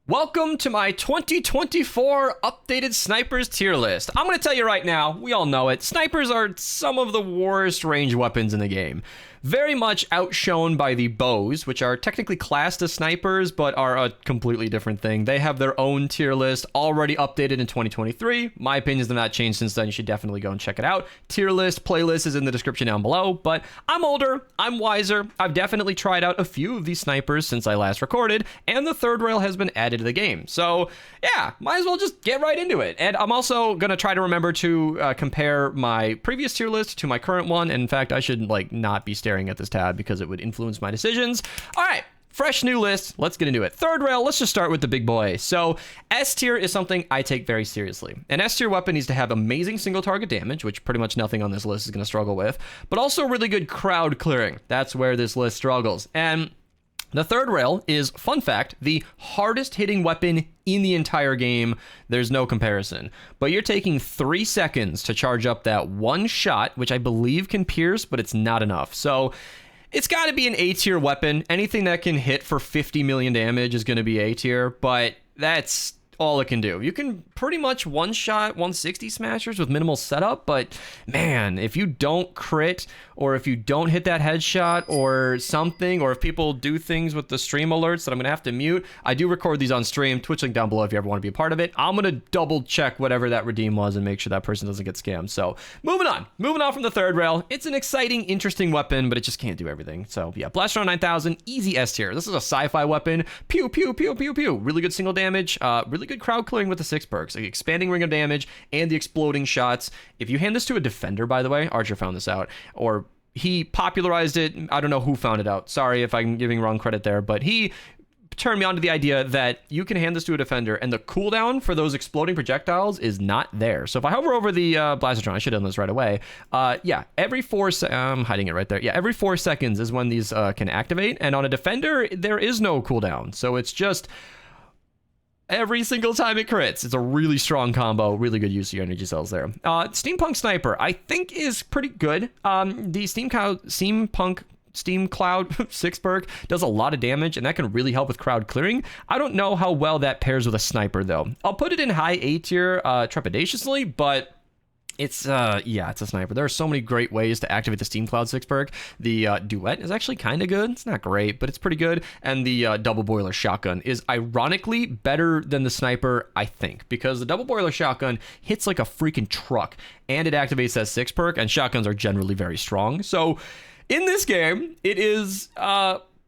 Welcome to my 2024 updated snipers tier list. I'm going to tell you right now, we all know it, snipers are some of the worst range weapons in the game. Very much outshone by the bows, which are technically classed as snipers, but are a completely different thing. They have their own tier list, already updated in 2023. My opinions have not changed since then. You should definitely go and check it out. Tier list, playlist is in the description down below, but I'm older, I'm wiser. I've definitely tried out a few of these snipers since I last recorded, and the third rail has been added to the game. So yeah, might as well just get right into it. And I'm also going to try to remember to compare my previous tier list to my current one. And in fact, I should not be staring at this tab because it would influence my decisions. All right, fresh new list. Let's get into it. Third rail, let's just start with the big boy. So S tier is something I take very seriously. An S tier weapon needs to have amazing single target damage, which pretty much nothing on this list is going to struggle with, but also really good crowd clearing. That's where this list struggles. And the third rail is, fun fact, the hardest hitting weapon in the entire game. There's no comparison. But you're taking 3 seconds to charge up that one shot, which I believe can pierce, but it's not enough. So it's got to be an A tier weapon. Anything that can hit for 50 million damage is going to be A tier, but that's all it can do. You can pretty much one-shot 160 smashers with minimal setup, but man, if you don't crit, or if you don't hit that headshot or something, or if people do things with the stream alerts that I'm gonna have to mute, I do record these on stream. Twitch link down below if you ever want to be a part of it. I'm gonna double check whatever that redeem was and make sure that person doesn't get scammed. So moving on from the third rail. It's an exciting, interesting weapon, but it just can't do everything. So yeah, Blaster 9000, easy S tier. This is a sci-fi weapon. Pew, pew, pew, pew, pew. Really good single damage, really good crowd clearing with the 6 perks, like expanding ring of damage and the exploding shots. If you hand this to a defender, by the way, Archer found this out, or he popularized it. I don't know who found it out. Sorry if I'm giving wrong credit there, but he turned me on to the idea that you can hand this to a defender and the cooldown for those exploding projectiles is not there. So if I hover over the Blastron, I should have done this right away. Yeah, every 4 I'm hiding it right there. Yeah, every 4 seconds is when these can activate. And on a defender, there is no cooldown. So it's just every single time it crits. It's a really strong combo, really good use of your energy cells there. Steampunk Sniper, I think, is pretty good. The Steampunk Steam Cloud 6 perk does a lot of damage, and that can really help with crowd clearing. I don't know how well that pairs with a sniper, though. I'll put it in high A tier trepidatiously, but it's yeah, it's a sniper. There are so many great ways to activate the Steam Cloud 6 perk. The duet is actually kind of good. It's not great, but it's pretty good. And the double boiler shotgun is ironically better than the sniper, I think, because the double boiler shotgun hits like a freaking truck, and it activates that 6 perk, and shotguns are generally very strong. So in this game, it is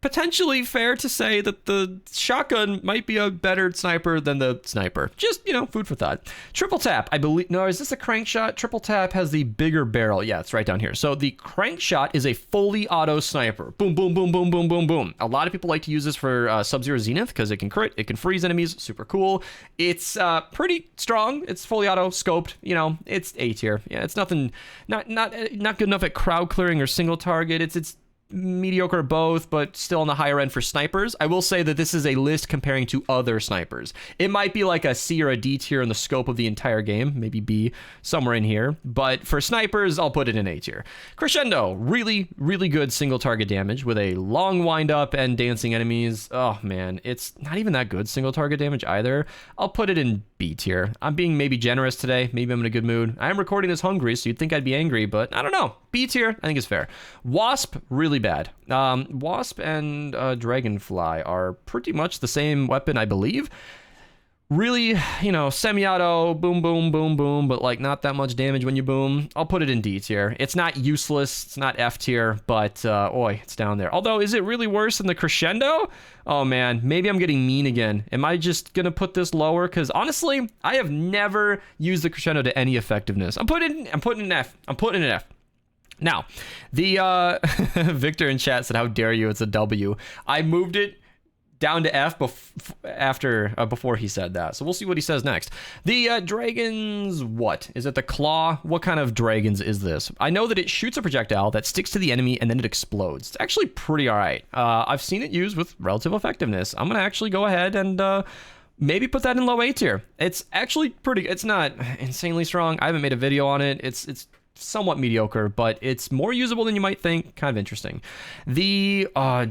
potentially fair to say that the shotgun might be a better sniper than the sniper. Just, food for thought. Triple tap, I believe. No, is this a crank shot? Triple tap has the bigger barrel. Yeah, it's right down here. So the crank shot is a fully auto sniper. Boom, boom, boom, boom, boom, boom, boom. A lot of people like to use this for Sub-Zero Zenith because it can crit, it can freeze enemies. Super cool. It's pretty strong. It's fully auto scoped. It's A tier. Yeah, it's nothing. Not good enough at crowd clearing or single target. It's mediocre both, but still on the higher end for snipers. I will say that this is a list comparing to other snipers. It might be like a C or a D tier in the scope of the entire game, maybe B, somewhere in here. But for snipers, I'll put it in A tier. Crescendo, really, really good single target damage with a long wind up and dancing enemies. Oh man, it's not even that good single target damage either. I'll put it in B tier. I'm being maybe generous today. Maybe I'm in a good mood. I am recording this hungry, so you'd think I'd be angry, but I don't know. B tier, I think is fair. Wasp, really bad. Wasp and Dragonfly are pretty much the same weapon, I believe. Really, semi-auto, boom, boom, boom, boom, but not that much damage when you boom. I'll put it in D tier. It's not useless, it's not F tier, but it's down there. Although, is it really worse than the Crescendo? Oh man, maybe I'm getting mean again. Am I just gonna put this lower? Because honestly, I have never used the Crescendo to any effectiveness. I'm putting an F. I'm putting an F. Now, the Victor in chat said, "How dare you? It's a W." I moved it down to F before he said that. So we'll see what he says next. The dragons, what? Is it the claw? What kind of dragons is this? I know that it shoots a projectile that sticks to the enemy and then it explodes. It's actually pretty all right. I've seen it used with relative effectiveness. I'm going to actually go ahead and maybe put that in low A tier. It's actually pretty, it's not insanely strong. I haven't made a video on it. It's somewhat mediocre, but it's more usable than you might think. Kind of interesting. The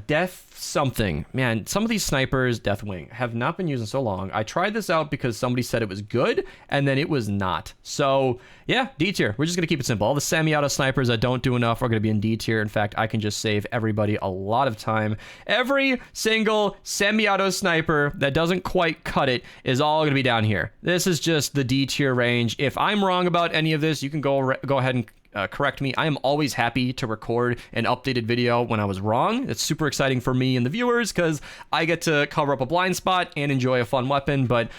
Death something. Man, some of these snipers, Deathwing, have not been used in so long. I tried this out because somebody said it was good, and then it was not. So, yeah, D tier. We're just going to keep it simple. All the semi-auto snipers that don't do enough are going to be in D tier. In fact, I can just save everybody a lot of time. Every single semi-auto sniper that doesn't quite cut it is all going to be down here. This is just the D tier range. If I'm wrong about any of this, you can go ahead and correct me. I am always happy to record an updated video when I was wrong. It's super exciting for me and the viewers because I get to cover up a blind spot and enjoy a fun weapon, but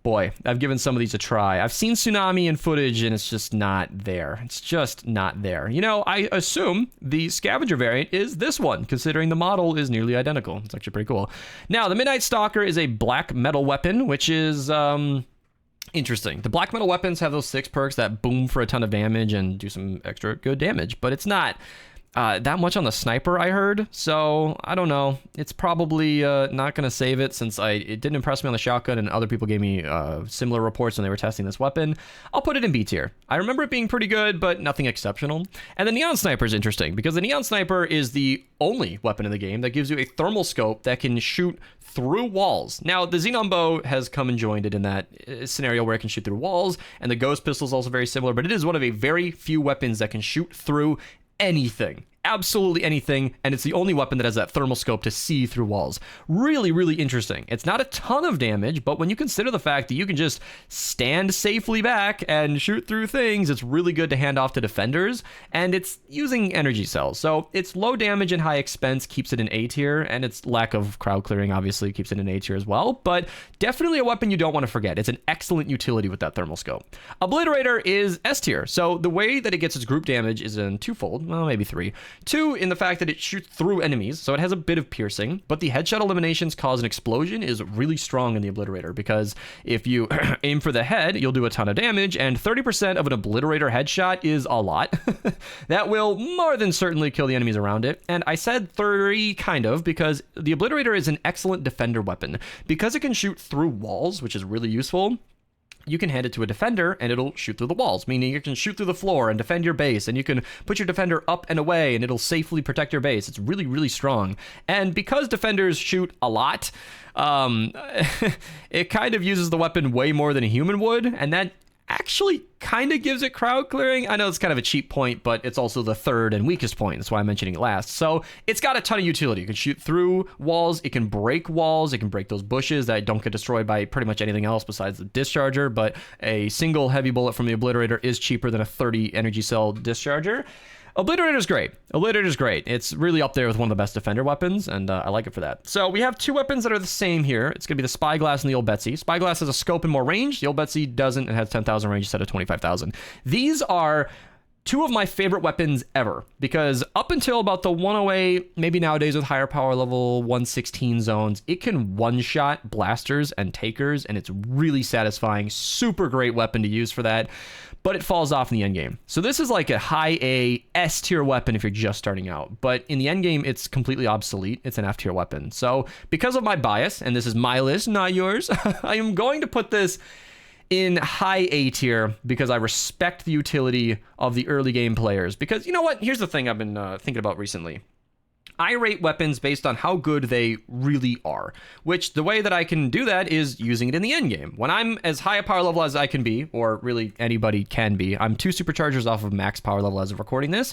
boy, I've given some of these a try. I've seen Tsunami in footage and it's just not there. It's just not there. You know, I assume the scavenger variant is this one, considering the model is nearly identical. It's actually pretty cool. Now, the Midnight Stalker is a black metal weapon, which is interesting. The black metal weapons have those 6 perks that boom for a ton of damage and do some extra good damage, but it's not that much on the sniper, I heard. So I don't know. It's probably not going to save it since it didn't impress me on the shotgun, and other people gave me similar reports when they were testing this weapon. I'll put it in B tier. I remember it being pretty good, but nothing exceptional. And the Neon Sniper is interesting because the Neon Sniper is the only weapon in the game that gives you a thermal scope that can shoot through walls. Now, the Xenon Bow has come and joined it in that scenario where it can shoot through walls, and the Ghost Pistol is also very similar, but it is one of a very few weapons that can shoot through anything. Absolutely anything, and it's the only weapon that has that thermal scope to see through walls. Really, really interesting. It's not a ton of damage, but when you consider the fact that you can just stand safely back and shoot through things, it's really good to hand off to defenders, and it's using energy cells. So it's low damage and high expense keeps it in A tier, and its lack of crowd clearing obviously keeps it in A tier as well, but definitely a weapon you don't want to forget. It's an excellent utility with that thermal scope. Obliterator is S tier, so the way that it gets its group damage is in twofold, well, maybe 3. 2, in the fact that it shoots through enemies, so it has a bit of piercing, but the headshot eliminations cause an explosion is really strong in the Obliterator, because if you aim for the head, you'll do a ton of damage, and 30% of an Obliterator headshot is a lot. That will more than certainly kill the enemies around it, and I said 30 kind of, because the Obliterator is an excellent defender weapon. Because it can shoot through walls, which is really useful, you can hand it to a defender and it'll shoot through the walls, meaning you can shoot through the floor and defend your base, and you can put your defender up and away and it'll safely protect your base. It's really, really strong. And because defenders shoot a lot, it kind of uses the weapon way more than a human would, and that actually kind of gives it crowd clearing. I know it's kind of a cheap point, but it's also the third and weakest point. That's why I'm mentioning it last. So it's got a ton of utility. You can shoot through walls. It can break walls. It can break those bushes that don't get destroyed by pretty much anything else besides the discharger. But a single heavy bullet from the Obliterator is cheaper than a 30 energy cell discharger. Obliterator's great. Obliterator's great. It's really up there with one of the best defender weapons, and I like it for that. So we have 2 weapons that are the same here. It's going to be the Spyglass and the Old Betsy. Spyglass has a scope and more range. The Old Betsy doesn't. It has 10,000 range instead of 25,000. These are 2 of my favorite weapons ever, because up until about the 108, maybe nowadays with higher power level 116 zones, it can one-shot blasters and takers, and it's really satisfying. Super great weapon to use for that, but it falls off in the end game. So this is like a high A S tier weapon if you're just starting out, but in the end game, it's completely obsolete. It's an F tier weapon. So because of my bias, and this is my list, not yours, I am going to put this in high A tier because I respect the utility of the early game players. Because you know what? Here's the thing I've been thinking about recently. I rate weapons based on how good they really are, which the way that I can do that is using it in the end game. When I'm as high a power level as I can be, or really anybody can be, I'm 2 superchargers off of max power level as of recording this,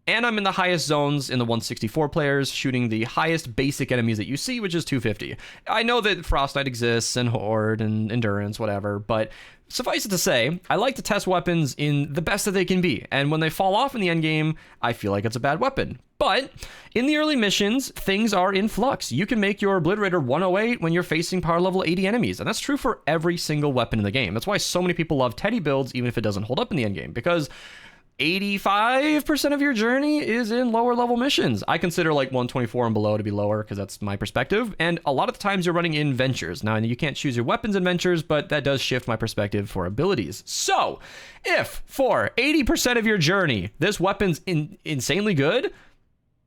and I'm in the highest zones in the 164 players, shooting the highest basic enemies that you see, which is 250. I know that Frost Knight exists, and Horde, and Endurance, whatever, but suffice it to say, I like to test weapons in the best that they can be, and when they fall off in the endgame, I feel like it's a bad weapon. But in the early missions, things are in flux. You can make your Obliterator 108 when you're facing power level 80 enemies, and that's true for every single weapon in the game. That's why so many people love Teddy builds, even if it doesn't hold up in the endgame, because 85% of your journey is in lower level missions. I consider like 124 and below to be lower because that's my perspective. And a lot of the times you're running in ventures. Now, you can't choose your weapons in ventures, but that does shift my perspective for abilities. So if for 80% of your journey, this weapon's insanely good,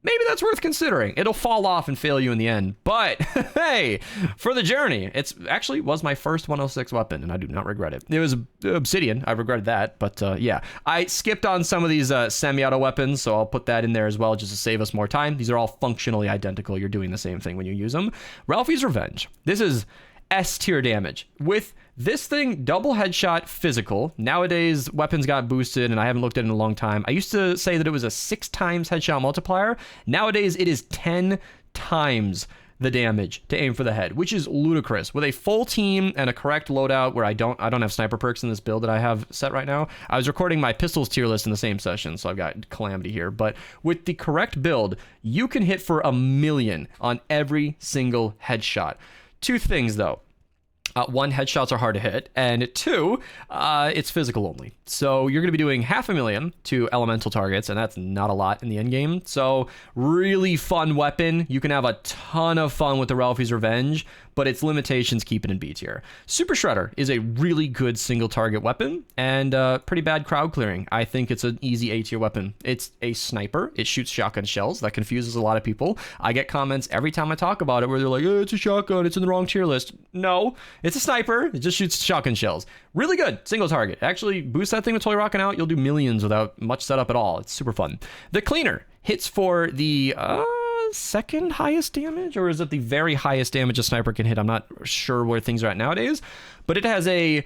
maybe that's worth considering. It'll fall off and fail you in the end, but hey, for the journey, it's actually was my first 106 weapon, and I do not regret it. It was obsidian. I regretted that, but yeah. I skipped on some of these semi-auto weapons, so I'll put that in there as well just to save us more time. These are all functionally identical. You're doing the same thing when you use them. Ralphie's Revenge. This is S tier damage. With this thing, double headshot physical. Nowadays, weapons got boosted, and I haven't looked at it in a long time. I used to say that it was a 6 times headshot multiplier. Nowadays, it is 10 times the damage to aim for the head, which is ludicrous. With a full team and a correct loadout, where I don't have sniper perks in this build that I have set right now. I was recording my pistols tier list in the same session, so I've got calamity here. But with the correct build, you can hit for 1,000,000 on every single headshot. 2 things though. 1, headshots are hard to hit, and 2, it's physical only. So you're going to be doing 500,000 to elemental targets, and that's not a lot in the end game. So really fun weapon. You can have a ton of fun with the Ralphie's Revenge, but its limitations keep it in B tier. Super Shredder is a really good single target weapon and pretty bad crowd clearing. I think it's an easy A tier weapon. It's a sniper. It shoots shotgun shells. That confuses a lot of people. I get comments every time I talk about it where they're like, oh, it's a shotgun. It's in the wrong tier list. No, it's a sniper. It just shoots shotgun shells. Really good single target. Actually, boost that thing with Toy Rockin' Out. You'll do millions without much setup at all. It's super fun. The Cleaner hits for the second highest damage, or is it the very highest damage a sniper can hit? I'm not sure where things are at nowadays, but it has a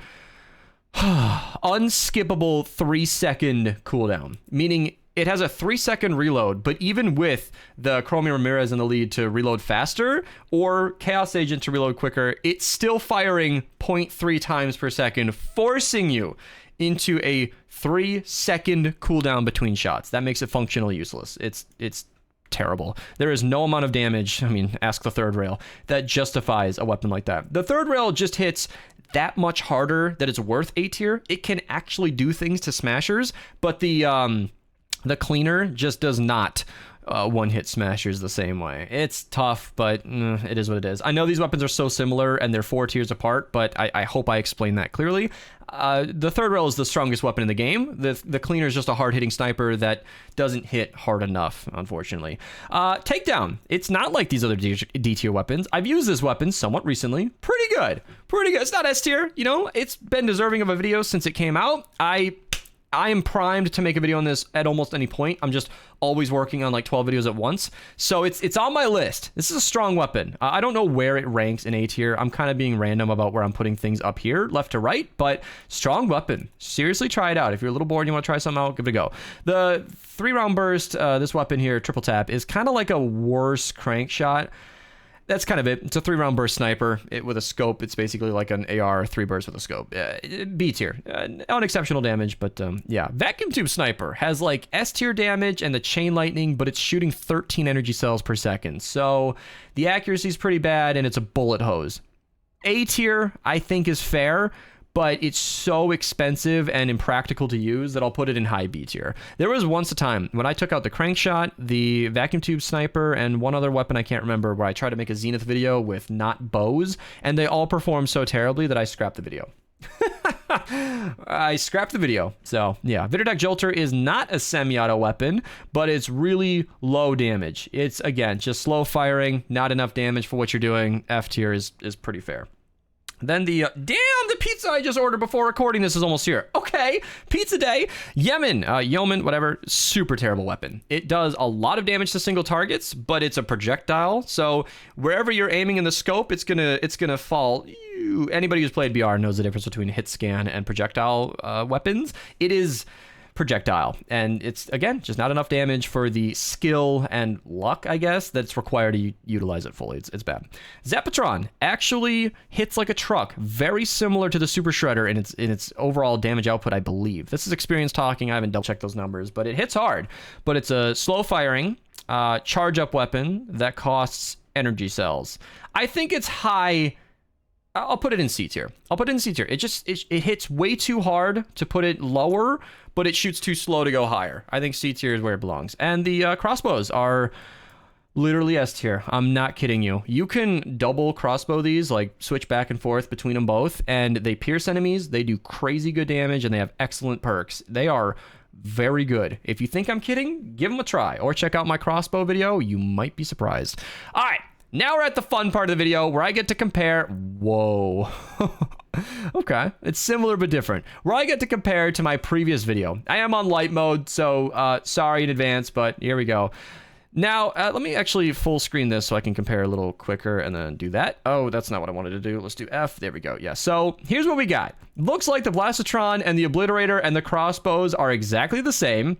unskippable 3-second cooldown, meaning it has a 3-second reload, but even with the Chromie Ramirez in the lead to reload faster or Chaos Agent to reload quicker, it's still firing 0.3 times per second, forcing you into a 3-second cooldown between shots. That makes it functionally useless. It's terrible. There is no amount of damage, I mean, ask the third rail, that justifies a weapon like that. The third rail just hits that much harder that it's worth A tier. It can actually do things to smashers, but the Cleaner just does not one-hit smashers the same way. It's tough, but it is what it is. I know these weapons are so similar and they're 4 tiers apart, but I hope I explained that clearly. The third rail is the strongest weapon in the game. The Cleaner is just a hard-hitting sniper that doesn't hit hard enough, unfortunately. Takedown. It's not like these other D tier weapons. I've used this weapon somewhat recently. Pretty good. Pretty good. It's not S tier, you know? It's been deserving of a video since it came out. I am primed to make a video on this at almost any point. I'm just always working on like 12 videos at once. So it's on my list. This is a strong weapon. I don't know where it ranks in A tier. I'm kind of being random about where I'm putting things up here, left to right, but strong weapon. Seriously, try it out. If you're a little bored and you want to try something out, give it a go. The 3-round burst, this weapon here, triple tap, is kind of like a worse crank shot. That's kind of it. It's a 3-round burst sniper with a scope. It's basically like an AR 3 burst with a scope. B tier. Unexceptional damage, but yeah. Vacuum tube sniper has like S tier damage and the chain lightning, but it's shooting 13 energy cells per second. So the accuracy is pretty bad and it's a bullet hose. A tier, I think, is fair, but it's so expensive and impractical to use that I'll put it in high B tier. There was once a time when I took out the crank shot, the vacuum tube sniper, and one other weapon I can't remember, where I tried to make a Zenith video with not bows, and they all performed so terribly that I scrapped the video. I scrapped the video. So yeah, Viterdec Jolter is not a semi-auto weapon, but it's really low damage. It's, again, just slow firing, not enough damage for what you're doing. F tier is pretty fair. Then the pizza I just ordered before recording this is almost here. Okay, pizza day. Yeoman, whatever, super terrible weapon. It does a lot of damage to single targets, but it's a projectile. So wherever you're aiming in the scope, it's gonna fall. Anybody who's played BR knows the difference between hit scan and projectile weapons. It is projectile, and it's, again, just not enough damage for the skill and luck, I guess, that's required to utilize it fully. It's bad. Zapatron actually hits like a truck, very similar to the Super Shredder in its overall damage output, I believe. This is experience talking. I haven't double checked those numbers, but it hits hard. But it's a slow firing charge up weapon that costs energy cells. I think it's high. I'll put it in C tier. It hits way too hard to put it lower, but it shoots too slow to go higher. I think C tier is where it belongs. And the crossbows are literally S tier. I'm not kidding you. You can double crossbow these, like switch back and forth between them both, and they pierce enemies. They do crazy good damage, and they have excellent perks. They are very good. If you think I'm kidding, give them a try, or check out my crossbow video. You might be surprised. All right, now we're at the fun part of the video where I get to compare. Whoa. Okay, it's similar but different. Where I get to compare to my previous video. I am on light mode, so sorry in advance, but here we go. Now, let me actually full screen this so I can compare a little quicker and then do that. Oh, that's not what I wanted to do. Let's do F. There we go. Yeah, so here's what we got. Looks like the Blastotron and the Obliterator and the crossbows are exactly the same.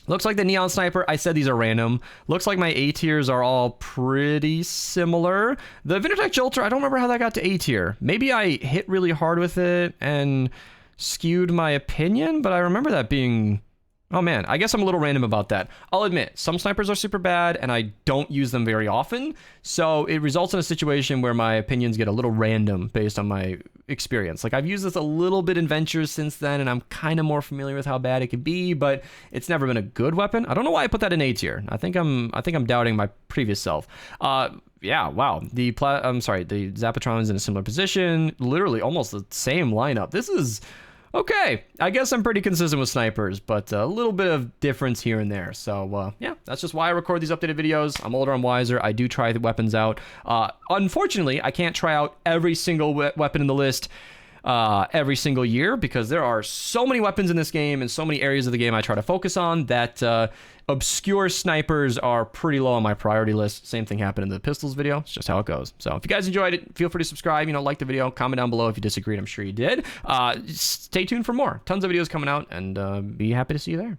Looks like the Neon Sniper, I said these are random. Looks like my A tiers are all pretty similar. The Vindertech Jolter, I don't remember how that got to A tier. Maybe I hit really hard with it and skewed my opinion, but I remember that being... Oh man, I guess I'm a little random about that. I'll admit, some snipers are super bad and I don't use them very often, so it results in a situation where my opinions get a little random based on my experience. Like, I've used this a little bit in Ventures since then, and I'm kind of more familiar with how bad it could be, but it's never been a good weapon. I don't know why I put that in A tier. I think I'm doubting my previous self. Yeah, wow. The Zapatron is in a similar position, literally almost the same lineup. This is... Okay, I guess I'm pretty consistent with snipers, but a little bit of difference here and there. So, yeah, that's just why I record these updated videos. I'm older, I'm wiser. I do try the weapons out. Unfortunately, I can't try out every single weapon in the list every single year because there are so many weapons in this game and so many areas of the game I try to focus on that obscure snipers are pretty low on my priority list. Same thing happened in the pistols video. It's just how it goes. So if you guys enjoyed it, feel free to subscribe, like the video, comment down below if you disagreed. I'm sure you did. Stay tuned for more. Tons of videos coming out, and be happy to see you there.